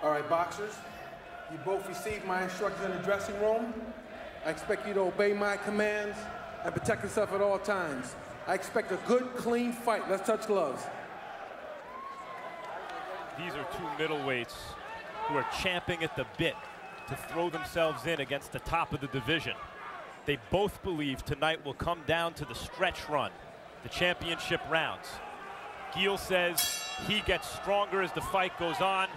All right, boxers, you both received my instructions in the dressing room. I expect you to obey my commands and protect yourself at all times. I expect a good, clean fight. Let's touch gloves. These are two middleweights who are champing at the bit to throw themselves in against the top of the division. They both believe tonight will come down to the stretch run, the championship rounds. Geale says he gets stronger as the fight goes on.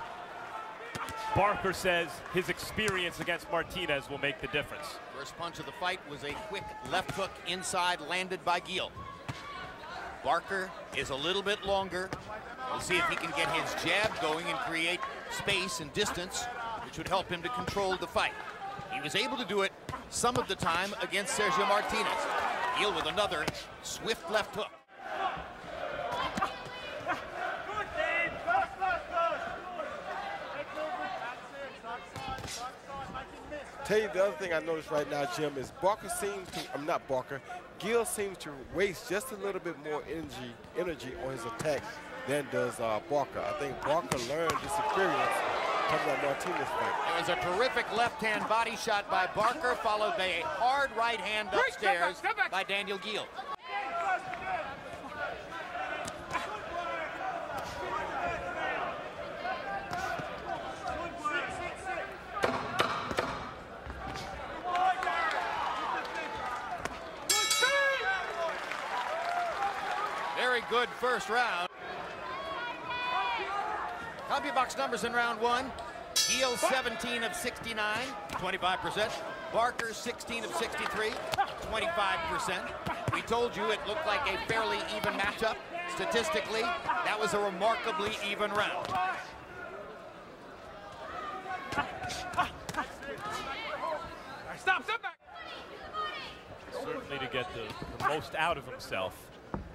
Barker says his experience against Martinez will make the difference. First punch of the fight was a quick left hook inside, landed by Geale. Barker is a little bit longer. We'll see if he can get his jab going and create space and distance, which would help him to control the fight. He was able to do it some of the time against Sergio Martinez. Geale with another swift left hook. Tell you the other thing I noticed right now, Jim, is Barker seems to, not Barker, Geale seems to waste just a little bit more energy on his attack than does Barker. I think Barker learned this experience from that Martinez fight. It was a terrific left-hand body shot by Barker, followed by a hard right hand upstairs by Daniel Geale. Very good first round. CompuBox numbers in round one. Geale 17 of 69, 25%. Barker 16 of 63, 25%. We told you it looked like a fairly even matchup. Statistically, that was a remarkably even round. Stop back. Certainly to get the most out of himself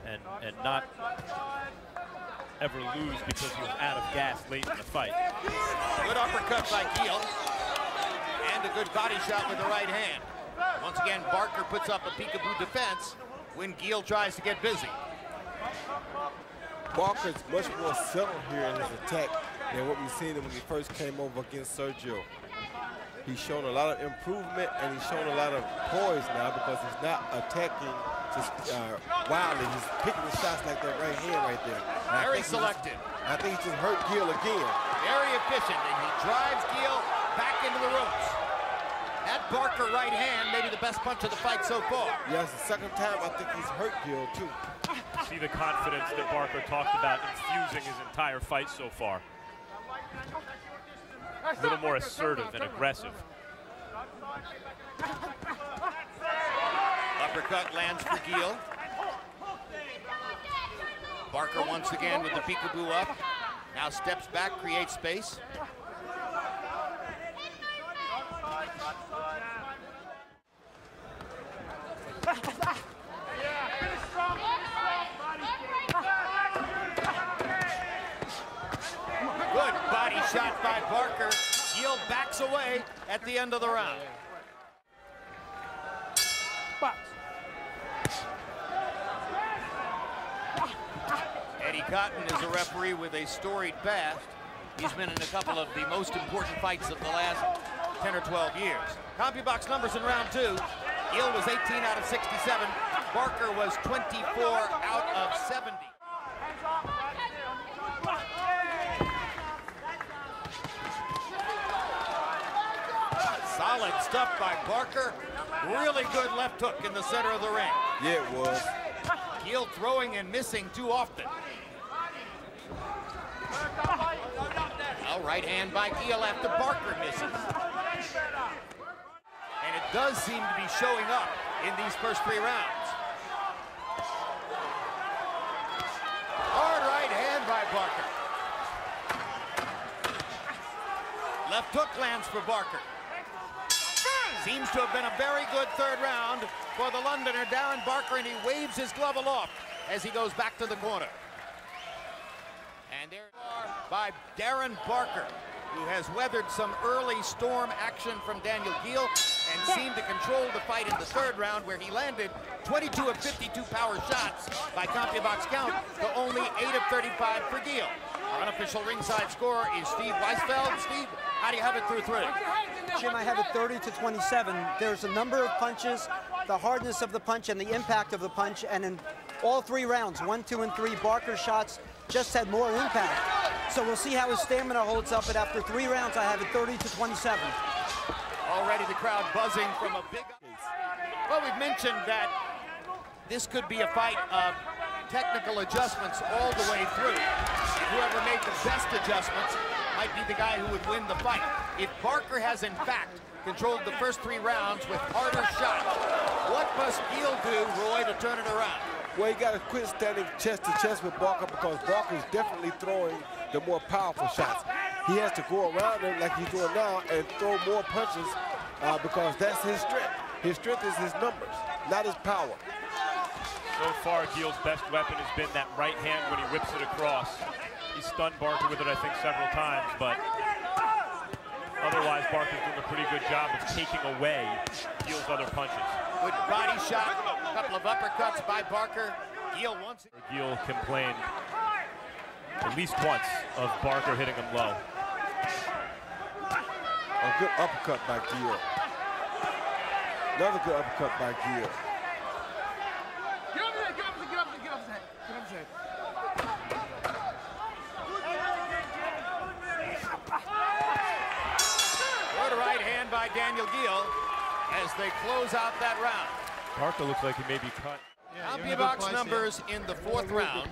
and not ever lose because he was out of gas late in the fight. Good uppercut by Geale, and a good body shot with the right hand. Once again, Barker puts up a peekaboo defense when Geale tries to get busy. Barker's much more settled here in his attack than what we've seen him when he first came over against Sergio. He's shown a lot of improvement, and he's shown a lot of poise now because he's not attacking just wildly. He's picking the shots like that right hand right there. Very selective. I think he just hurt Geale again. Very efficient, and he drives Geale back into the ropes. That Barker right hand may be the best punch of the fight so far. Yes, the second time I think he's hurt Geale too. See the confidence that Barker talked about infusing his entire fight so far. A little more assertive and aggressive. Uppercut lands for Geale. Barker once again with the peekaboo up. Now steps back, creates space. Good body shot by Barker. Geale backs away at the end of the round. Eddie Cotton is a referee with a storied past. He's been in a couple of the most important fights of the last 10 or 12 years. CompuBox numbers in round two. Geale was 18 out of 67. Barker was 24 out of 70. Solid stuff by Barker. Really good left hook in the center of the ring. Yeah, it was. Geale throwing and missing too often. Now right hand by Geale after Barker misses. And it does seem to be showing up in these first three rounds. Hard right hand by Barker. Left hook lands for Barker. Seems to have been a very good third round for the Londoner, Darren Barker, and he waves his glove aloft as he goes back to the corner. And there by Darren Barker, who has weathered some early storm action from Daniel Geale and seemed to control the fight in the third round, where he landed 22 of 52 power shots by CompuBox count to only 8 of 35 for Geale. Our unofficial ringside score is Steve Weisfeld. Steve, how do you have it through 3? Jim, I have it 30-27. There's a number of punches, the hardness of the punch and the impact of the punch, and in all 3 rounds, 1, 2, and 3, Barker's shots just had more impact. So we'll see how his stamina holds up, but after 3 rounds, I have it 30-27. Already the crowd buzzing from a big... Well, we've mentioned that this could be a fight of technical adjustments all the way through. And whoever made the best adjustments might be the guy who would win the fight. If Barker has, in fact, controlled the first 3 rounds with harder shots, what must Geale do, Roy, to turn it around? Well, you got to quit standing chest to chest with Barker because Barker's definitely throwing the more powerful shots. He has to go around him like he's doing now and throw more punches because that's his strength. His strength is his numbers, not his power. So far, Geale's best weapon has been that right hand when he whips it across. He stunned Barker with it, I think, several times, but otherwise, Barker's doing a pretty good job of taking away Geale's other punches. Good body shot, a couple of uppercuts by Barker. Geale once. Geale complained at least once of Barker hitting him low. A good uppercut by Geale. Another good uppercut by Geale. Get up there, get up there, get up there, get up there. Get up there. Good right hand by Daniel Geale as they close out that round. Barker looks like he may be cut. Copy box numbers in the 4th round.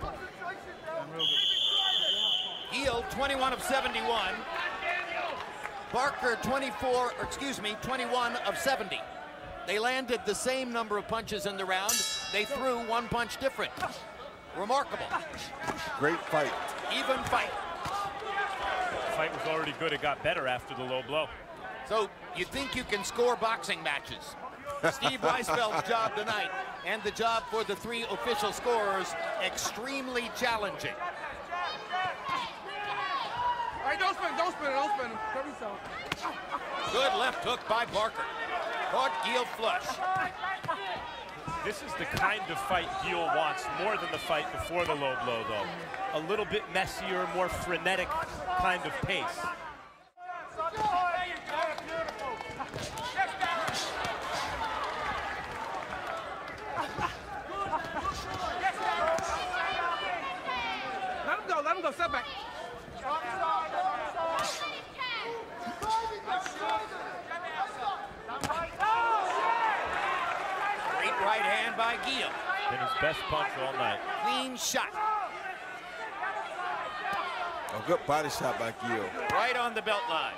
Geale, 21 of 71. Barker, 21 of 70. They landed the same number of punches in the round. They threw 1 punch different. Remarkable. Great fight. Even fight. The fight was already good. It got better after the low blow. So you think you can score boxing matches? Steve Weisfeld's job tonight and the job for the 3 official scorers, extremely challenging. All right, don't spin it, don't spin it, don't spin it. Cover yourself. Good left hook by Barker. Caught Geale flush. This is the kind of fight Geale wants, more than the fight before the low blow, though. A little bit messier, more frenetic kind of pace. Let him go, step back. Great right hand by Geale. Been his best punch all night. Clean shot. A good body shot by Geale. Right on the belt line.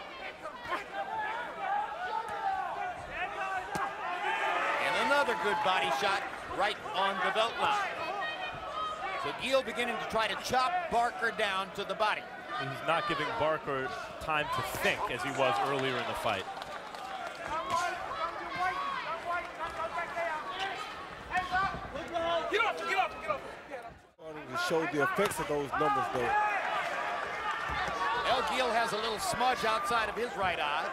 And another good body shot right on the belt line. So Geale beginning to try to chop Barker down to the body. He's not giving Barker time to think as he was earlier in the fight. Get up, get up, get up. Starting to show the effects of those numbers, though. Geale has a little smudge outside of his right eye.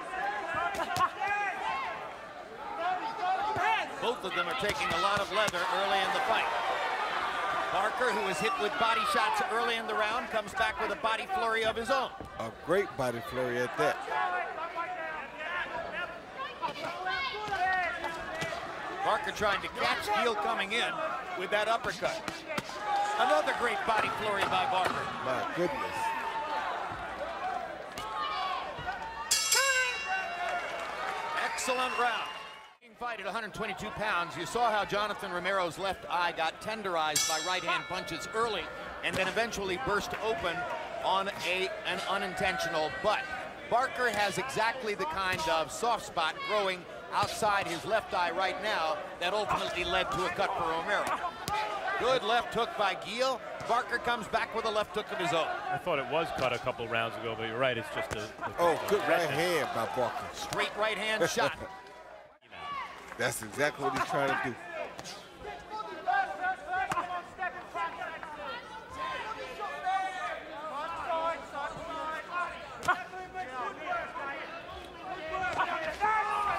Both of them are taking a lot of leather early in the fight. Barker, who was hit with body shots early in the round, comes back with a body flurry of his own. A great body flurry at that. Barker trying to catch Geale coming in with that uppercut. Another great body flurry by Barker. My goodness. Excellent round. Fight at 122 pounds. You saw how Jonathan Romero's left eye got tenderized by right-hand punches early and then eventually burst open on an unintentional butt. Barker has exactly the kind of soft spot growing outside his left eye right now that ultimately led to a cut for Romero. Good left hook by Geale. Barker comes back with a left hook of his own. I thought it was cut a couple rounds ago, but you're right, it's just a good right hand by Barker. Straight right hand shot. That's exactly what he's trying to do.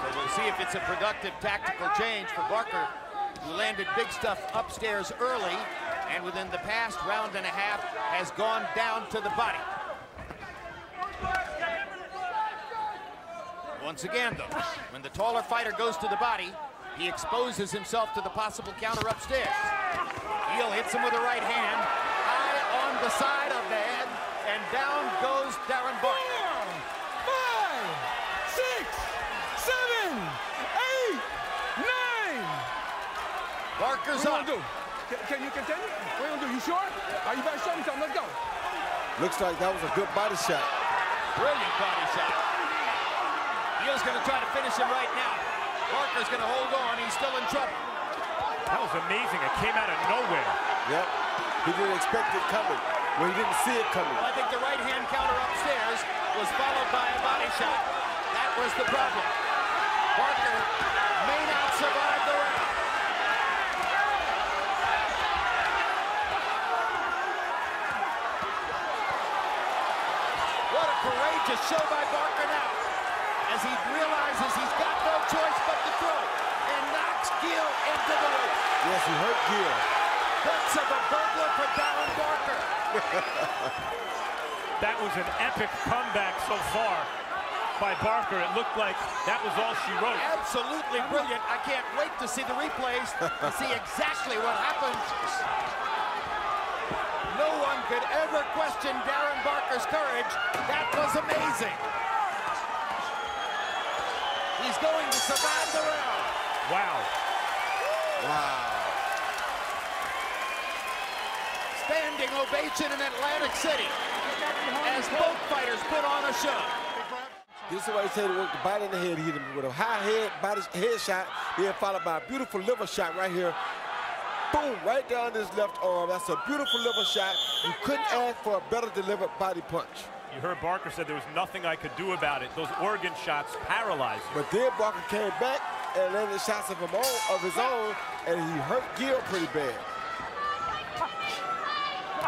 So we'll see if it's a productive tactical change for Barker, who landed big stuff upstairs early and within the past round and a half has gone down to the body. Once again, though, when the taller fighter goes to the body, he exposes himself to the possible counter upstairs. Geale hits him with the right hand, high on the side of the head, and down goes Darren Barker. 5, 6, 7, 8, 9. Barker's What up. you gonna do? Can you continue? What you gonna do? You sure? Are you better? Show me something. Let's go. Looks like that was a good body shot. Brilliant body shot. Geale's going to try to finish him right now. Barker's going to hold on. He's still in trouble. That was amazing. It came out of nowhere. Yep. He didn't expect it coming. Well, he didn't see it coming. Well, I think the right hand counter upstairs was followed by a body shot. That was the problem. Barker may not survive the round. What a courageous show by Barker now, as he realizes he's got no choice but to throw, and knocks Geale into the ropes. Yes, he hurt Geale. Hurts of a burglar for Darren Barker. That was an epic comeback so far by Barker. It looked like that was all she wrote. Absolutely brilliant. I can't wait to see the replays to see exactly what happened. No one could ever question Darren Barker's courage. That was amazing. He's going to survive the round. Wow. Wow. Standing ovation in Atlantic City as both fighters put on a show. This is why he said with the body in the head. He hit him with a high head shot, then followed by a beautiful liver shot right here. Boom, right down his left arm. That's a beautiful liver shot. You couldn't ask for a better delivered body punch. You heard Barker said there was nothing I could do about it. Those organ shots paralyzed you. But then Barker came back and landed shots of his own, and he hurt Geale pretty bad.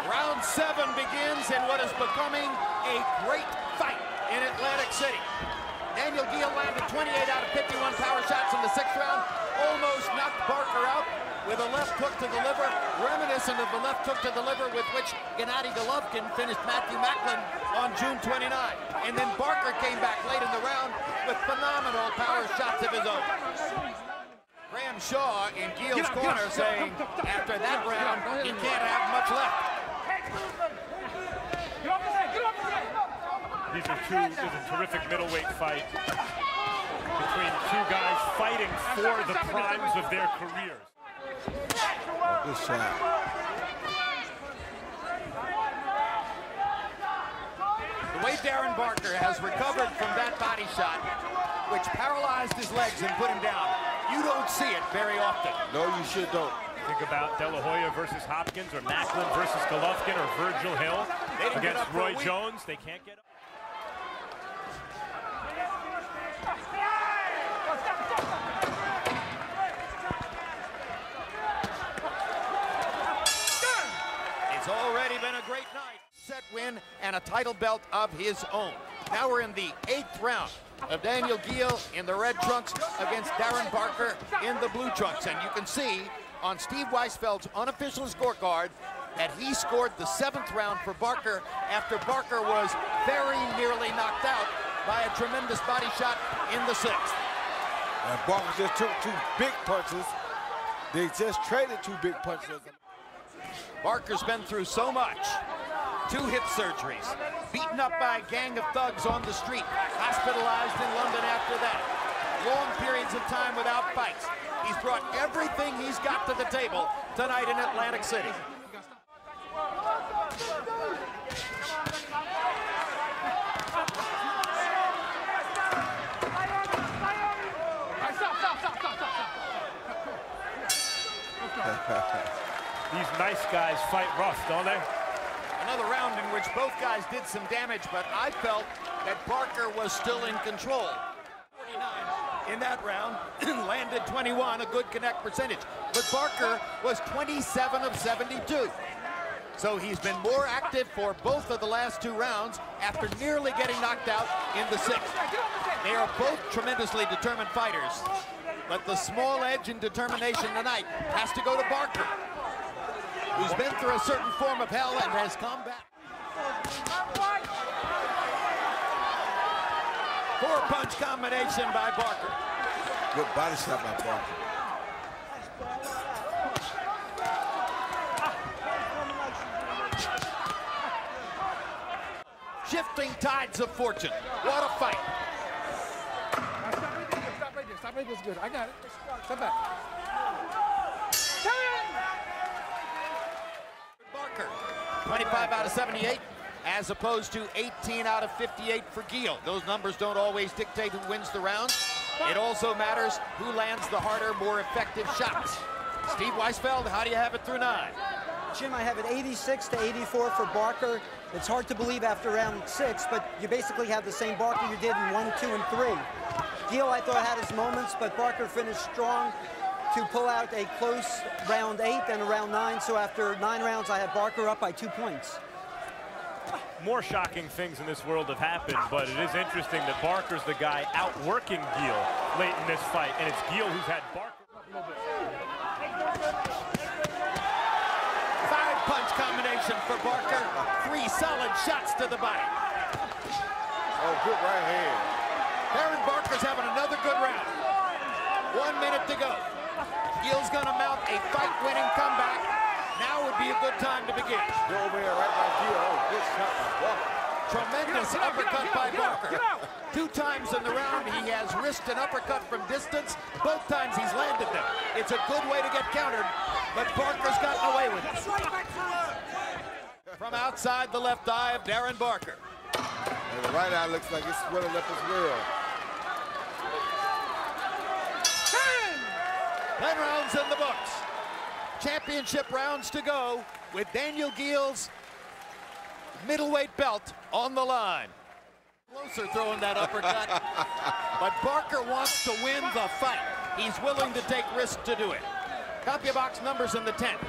Round 7 begins in what is becoming a great fight in Atlantic City. Daniel Geale landed 28 out of 51 power shots in the 6th round, almost knocked Barker out with a left hook to the liver, reminiscent of the left hook to the liver with which Gennady Golovkin finished Matthew Macklin on June 29. And then Barker came back late in the round with phenomenal power shots of his own. Graham Shaw in Geale's corner saying after that round, he can't have much left. These are a terrific middleweight fight between two guys fighting for the primes of their careers. Good shot. The way Darren Barker has recovered from that body shot, which paralyzed his legs and put him down, you don't see it very often. No, you sure don't. Think about De La Hoya versus Hopkins, or Macklin versus Golovkin, or Virgil Hill against Roy Jones. They can't get up. It's already been a great night. Set win and a title belt of his own. Now we're in the 8th round of Daniel Geale in the red trunks against Darren Barker in the blue trunks. And you can see on Steve Weisfeld's unofficial scorecard that he scored the 7th round for Barker after Barker was very nearly knocked out by a tremendous body shot in the 6th. And Barker just took 2 big punches. They just traded 2 big punches. Barker's been through so much. 2 hip surgeries, beaten up by a gang of thugs on the street, hospitalized in London after that. Long periods of time without fights. He's brought everything he's got to the table tonight in Atlantic City. These nice guys fight rough, don't they? Another round in which both guys did some damage, but I felt that Barker was still in control. 49 in that round, landed 21, a good connect percentage. But Barker was 27 of 72. So he's been more active for both of the last 2 rounds after nearly getting knocked out in the 6th. They are both tremendously determined fighters, but the small edge in determination tonight has to go to Barker. who's been through a certain form of hell and has come back. 4-punch combination by Barker. Good body shot by Barker. Shifting tides of fortune. What a fight. Stop right there. Stop right there. It's good. I got it. Step back. Barker, 25 out of 78, as opposed to 18 out of 58 for Geale. Those numbers don't always dictate who wins the round. It also matters who lands the harder, more effective shots. Steve Weisfeld, how do you have it through 9? Jim, I have it 86 to 84 for Barker. It's hard to believe after round 6, but you basically have the same Barker you did in 1, 2, and 3. Geale, I thought, had his moments, but Barker finished strong to pull out a close round 8 and a round 9. So after 9 rounds, I have Barker up by 2 points. More shocking things in this world have happened, but it is interesting that Barker's the guy outworking Geale late in this fight, and it's Geale who's had Barker. 5-punch combination for Barker. 3 solid shots to the body. Oh, good right hand. Darren Barker's having another good round. 1 minute to go. Geale's gonna mount a fight-winning comeback. Now would be a good time to begin. Go over here right by Geale. Oh, good shot by Barker. Tremendous uppercut by Barker. 2 times in the round, he has risked an uppercut from distance. Both times he's landed them. It's a good way to get countered, but Barker's gotten away with it. From outside the left eye of Darren Barker. And the right eye looks like it's swelling up as well. 10 rounds in the books. Championship rounds to go with Daniel Geale's middleweight belt on the line. Closer throwing that uppercut, but Barker wants to win the fight. He's willing to take risks to do it. CompuBox numbers in the 10th.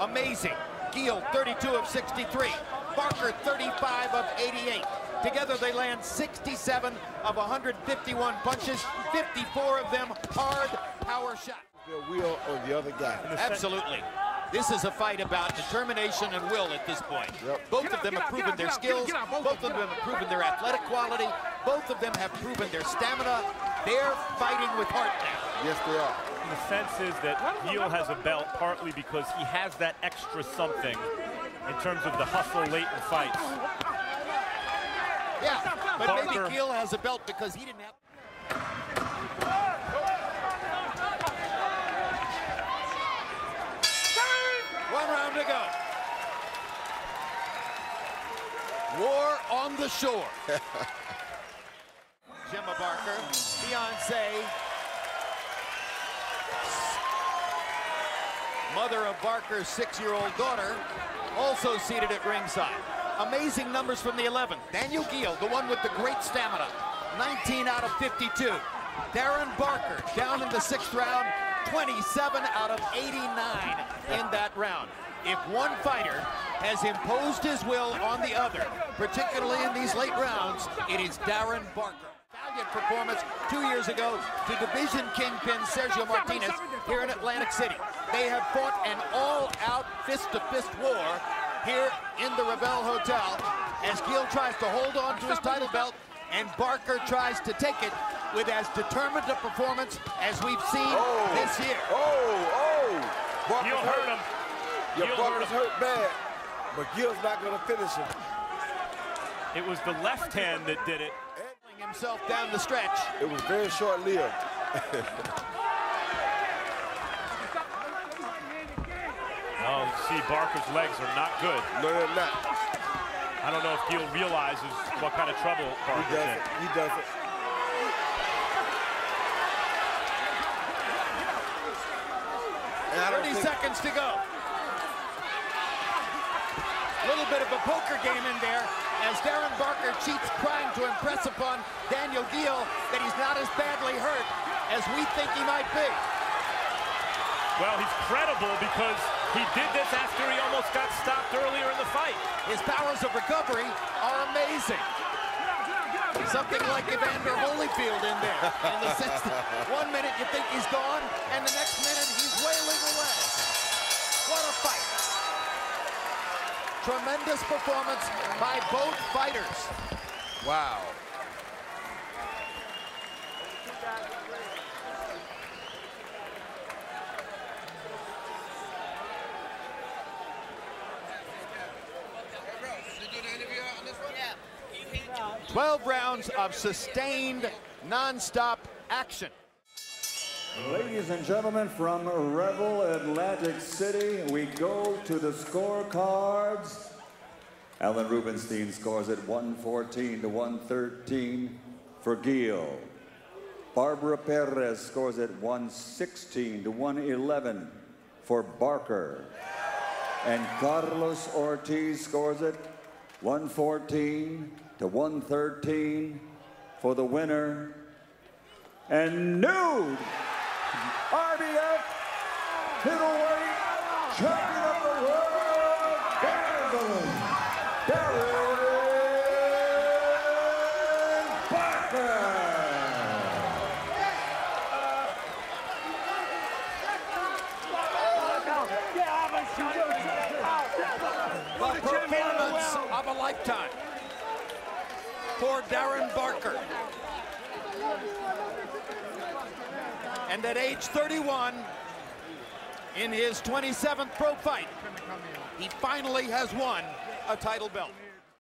Amazing. Geale 32 of 63. Barker 35 of 88. Together they land 67 of 151 punches, 54 of them hard power shots. The wheel on the other guy. Absolutely. This is a fight about determination and will at this point. Yep. Both of them have proven their skills. Both of them have proven their athletic quality. Both of them have proven their stamina. They're fighting with heart now. Yes, they are. And the sense is that Geale has a belt partly because he has that extra something in terms of the hustle late in fights. Yeah, but Barker. maybe Geale has a belt because he didn't have... One round to go. War on the shore. Gemma Barker, fiance, mother of Barker's 6-year-old daughter, also seated at ringside. Amazing numbers from the 11th. Daniel Geale, the one with the great stamina, 19 out of 52. Darren Barker, down in the 6th round, 27 out of 89 in that round. If one fighter has imposed his will on the other, particularly in these late rounds, it is Darren Barker. Valiant performance 2 years ago to division kingpin Sergio Martinez here in Atlantic City. They have fought an all-out fist-to-fist war here in the Revel Hotel as Geale tries to hold on to his title belt and Barker tries to take it with as determined a performance as we've seen this year. Barker's Geale hurt him. Yeah, Barker's hurt bad, but Geale's not going to finish him. It was the left hand that did it. Himself down the stretch. It was very short-lived. Oh, you see Barker's legs are not good. No, they're not. I don't know if Geale realizes what kind of trouble Barker's in. He doesn't. 30 seconds to go. A little bit of a poker game in there as Darren Barker cheats, trying to impress upon Daniel Geale that he's not as badly hurt as we think he might be. Well, he's credible because he did this after he almost got stopped earlier in the fight. His powers of recovery are amazing. Something like Evander Holyfield in there, in the sense that 1 minute you think he's gone, and the next minute he's wailing away. What a fight. tremendous performance by both fighters. Wow. Yeah. 12 rounds of sustained, non-stop action. Ladies and gentlemen, from Rebel Atlantic City, we go to the scorecards. Alan Rubenstein scores at 114 to 113 for Geale. Barbara Perez scores at 116 to 111 for Barker. And Carlos Ortiz scores at 114 to 113 for the winner. And new RBF middleweight champion of the world, Darren Barker. The performance of a lifetime for Darren Barker. And at age 31, in his 27th pro fight, he finally has won a title belt.